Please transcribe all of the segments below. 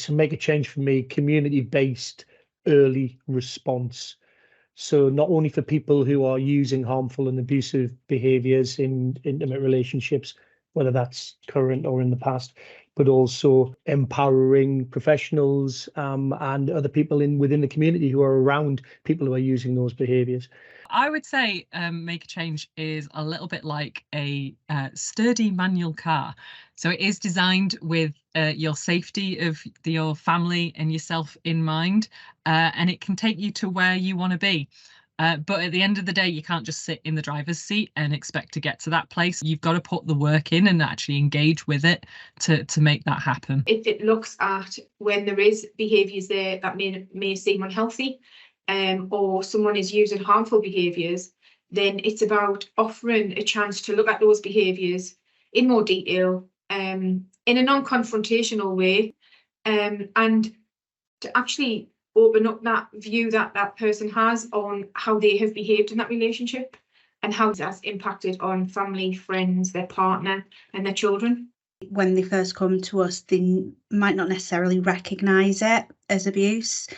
So make a change for me, community-based early response. So not only for people who are using harmful and abusive behaviors in intimate relationships, whether that's current or in the past, but also empowering professionals and other people within the community who are around people who are using those behaviors. I would say make a change is a little bit like a sturdy manual car. So it is designed with your safety of your family and yourself in mind, and it can take you to where you want to be. But at the end of the day, you can't just sit in the driver's seat and expect to get to that place. You've got to put the work in and actually engage with it to make that happen. If it looks at when there is behaviours there that may seem unhealthy, or someone is using harmful behaviours, then it's about offering a chance to look at those behaviours in more detail, in a non-confrontational way, and to actually open up that view that that person has on how they have behaved in that relationship and how that's impacted on family, friends, their partner and their children. When they first come to us, they might not necessarily recognise it as abuse,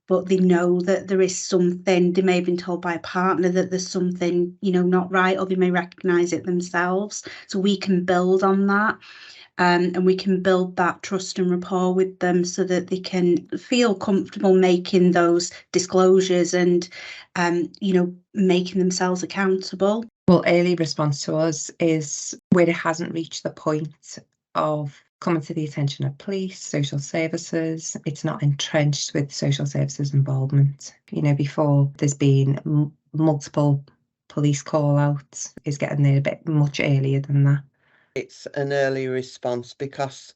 but they know that there is something. They may have been told by a partner that there's something, not right, or they may recognise it themselves. So we can build on that. And we can build that trust and rapport with them so that they can feel comfortable making those disclosures and, making themselves accountable. Well, early response to us is where it hasn't reached the point of coming to the attention of police, social services. It's not entrenched with social services involvement. Before there's been multiple police call-outs, is getting there a bit much earlier than that. It's an early response because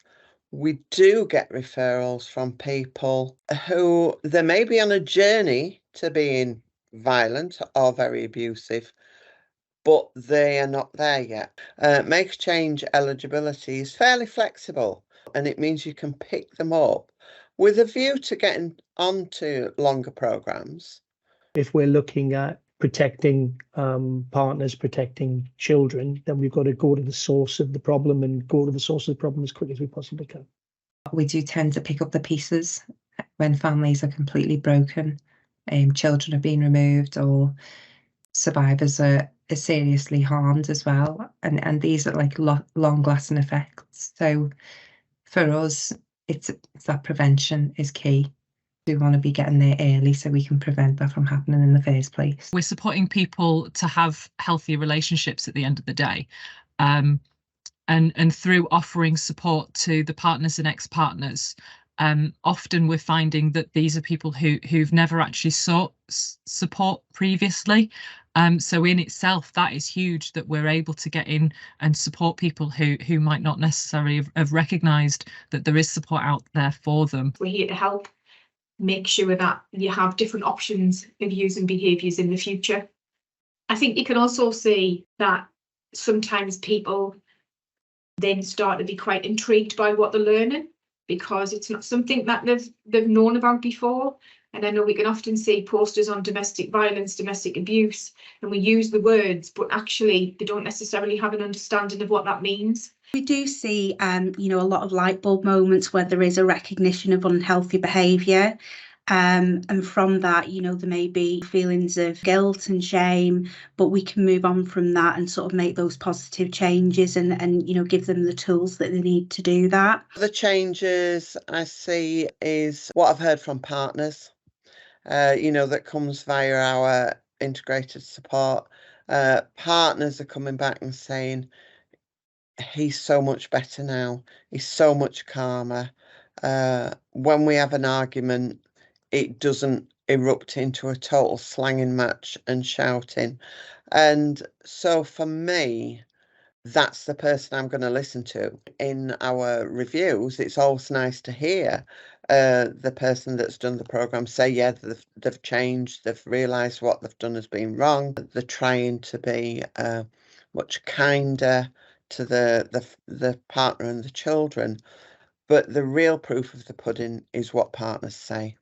we do get referrals from people who they may be on a journey to being violent or very abusive, but they are not there yet. Make change eligibility is fairly flexible, and it means you can pick them up with a view to getting onto longer programs. If we're looking at protecting partners, protecting children, then we've got to go to the source of the problem and go to the source of the problem as quick as we possibly can. We do tend to pick up the pieces when families are completely broken, children are being removed, or survivors are seriously harmed as well. And these are like long-lasting effects. So for us, it's that prevention is key. We want to be getting there early so we can prevent that from happening in the first place. We're supporting people to have healthy relationships at the end of the day. And through offering support to the partners and ex-partners, often we're finding that these are people who've never actually sought support previously. So in itself, that is huge that we're able to get in and support people who might not necessarily have recognised that there is support out there for them. We're here to help make sure that you have different options of using behaviours in the future. I think you can also see that sometimes people then start to be quite intrigued by what they're learning because it's not something that they've known about before. And I know we can often see posters on domestic violence, domestic abuse, and we use the words, but actually they don't necessarily have an understanding of what that means. We do see, a lot of light bulb moments where there is a recognition of unhealthy behaviour. And from that, there may be feelings of guilt and shame, but we can move on from that and sort of make those positive changes and give them the tools that they need to do that. The changes I see is what I've heard from partners, that comes via our integrated support. Partners are coming back and saying, he's so much better now. He's so much calmer. When we have an argument, it doesn't erupt into a total slanging match and shouting. And so for me, that's the person I'm going to listen to. In our reviews, it's always nice to hear the person that's done the programme say, yeah, they've changed, they've realised what they've done has been wrong. They're trying to be much kinder to the partner and the children. But the real proof of the pudding is what partners say.